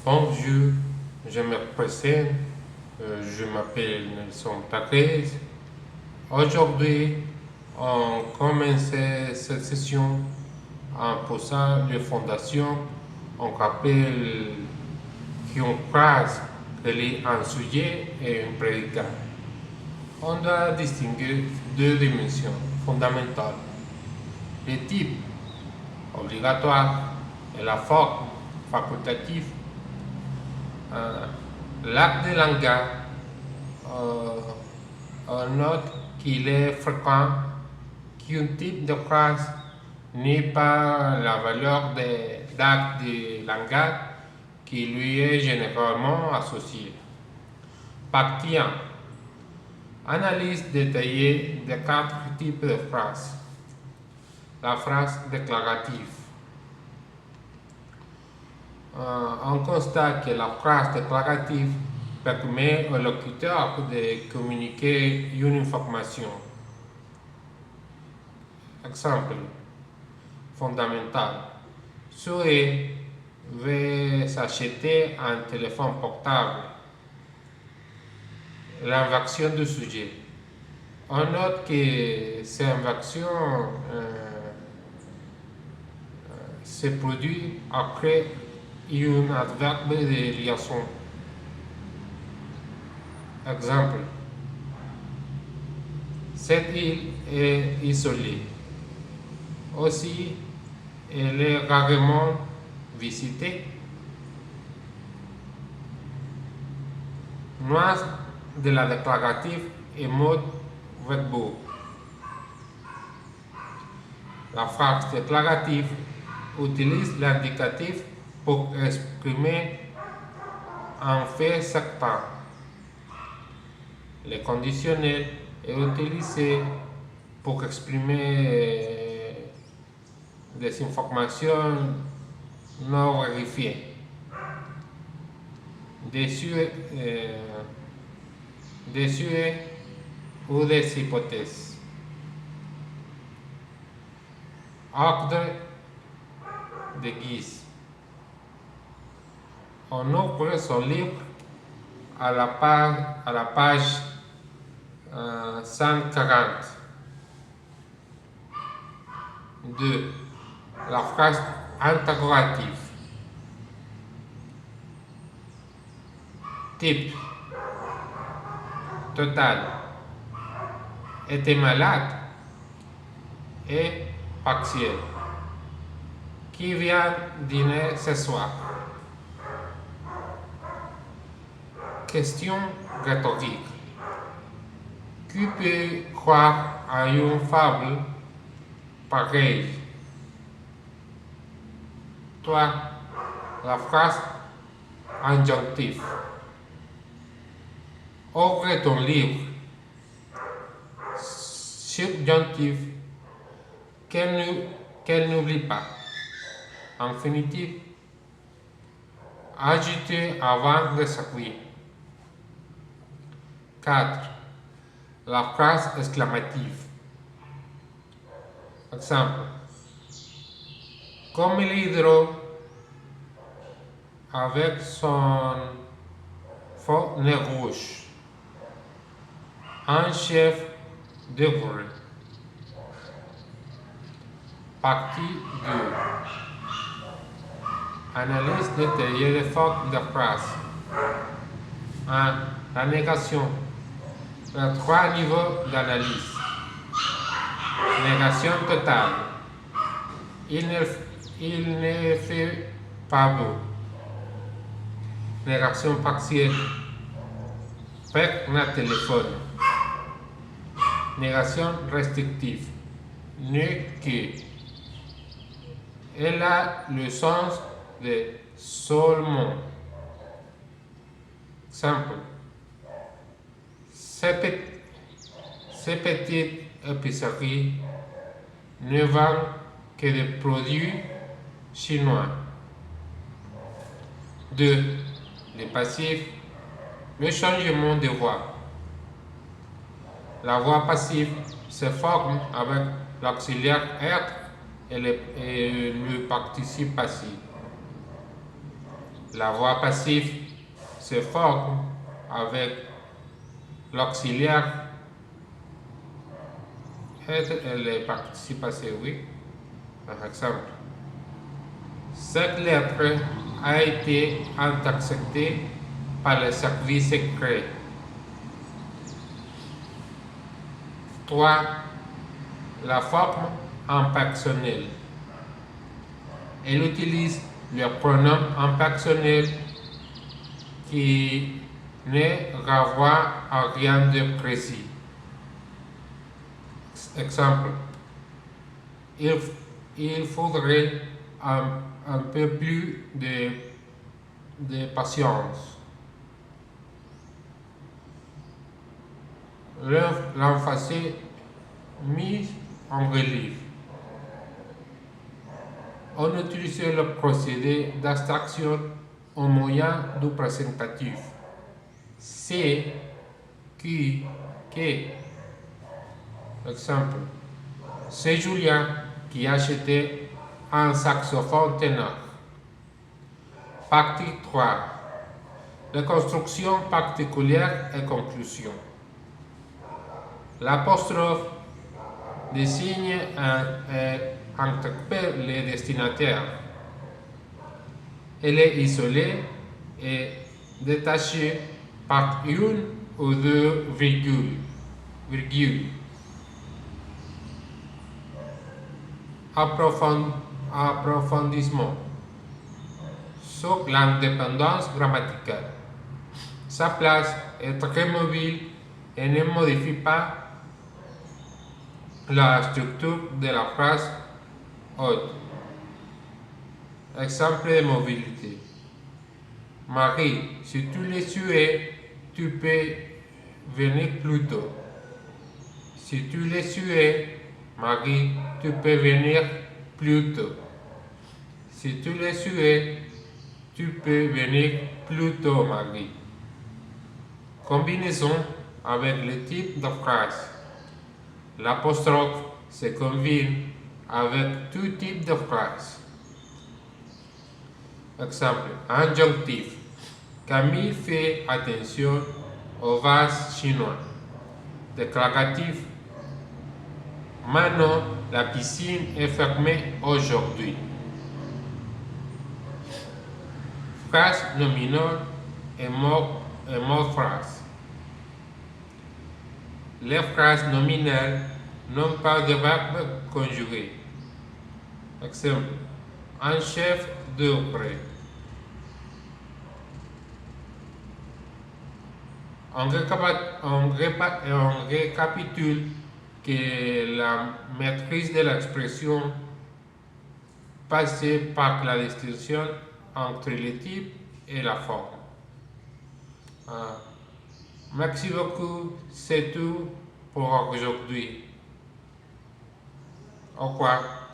Bonjour, je me présente, je m'appelle Nelson Paquet. Aujourd'hui, on commence cette session en posant les fondations. On rappelle qu'une phrase relie un sujet et un prédicat. On doit distinguer deux dimensions fondamentales: le type obligatoire et la forme facultative. L'acte de langage, on note qu'il est fréquent qu'un type de phrase n'ait pas la valeur d'acte de langage qui lui est généralement associé. Partie 1. Analyse détaillée des 4 types de phrases. La phrase déclarative. On constate que la phrase déclarative permet au locuteur de communiquer une information. Exemple fondamental: Zoé veut s'acheter un téléphone portable. L'inversion du sujet. On note que cette inversion se produit après un adverbe de liaison. Exemple: cette île est isolée. Aussi, elle est rarement visitée. Nuance de la déclarative et mode verbaux. La phrase déclarative utilise l'indicatif pour exprimer un fait certain. Le conditionnel est utilisé pour exprimer des informations non vérifiées, des souhaits ou des hypothèses. Ordre de guise. On ouvre son livre à la page 140. 2. La phrase interrogative. Type: total. Était malade. Et partiel. Qui vient dîner ce soir? Question rhétorique. Qui peut croire à une fable pareille? Toi. La phrase injonctive. Ouvre ton livre. Subjonctif: qu'elle n'oublie pas. Infinitif: ajouter avant de servir. 4. La phrase exclamative. Exemple: comme l'hydro avec son faux nez rouge. Un chef d'œuvre. Partie 2. Analyse détaillée des formes de phrases. 1. La négation. Il y a 3 niveaux d'analyse. Négation totale. Il ne fait pas beau. Négation partielle. Perd le téléphone. Négation restrictive. Ne que. Elle a le sens de seulement. Exemple: ces petites épiceries ne vendent que des produits chinois. 2. Le passif. Le changement de voix. La voix passive se forme avec l'auxiliaire être et le participe passif. La voix passive se forme avec l'auxiliaire être et les participes passés, oui. Par exemple, cette lettre a été interceptée par le service secret. 3. La forme impersonnelle. Elle utilise le pronom impersonnel qui ne renvoie à rien de précis. Exemple, il faudrait un peu plus de patience. L'emphase mise en relief. On utilise le procédé d'abstraction au moyen du présentatif. C'est qui, que. Exemple, c'est Julien qui a acheté un saxophone ténor. Partie 3. La construction particulière et conclusion. L'apostrophe désigne et interpelle le destinataire. Elle est isolée et détachée par une ou deux virgules. Approfondissement sur l'indépendance grammaticale. Sa place est très mobile et ne modifie pas la structure de la phrase haute. Exemple de mobilité. Marie, si tu le souhaites, tu peux venir plus tôt. Si tu le souhaites, Marie, tu peux venir plus tôt. Si tu le souhaites, tu peux venir plus tôt, Marie. Combinaison avec le type de phrase. L'apostrophe se combine avec tout type de phrase. Exemple, injonctif. Camille fait attention au vase chinois. Déclaratif. Manon, la piscine est fermée aujourd'hui. Phrase nominale et mot phrase. Les phrases nominales n'ont pas de verbe conjugué. Exemple, un chef d'œuvre. On récapitule que la maîtrise de l'expression passe par la distinction entre le type et la forme. Merci beaucoup, c'est tout pour aujourd'hui. Au revoir.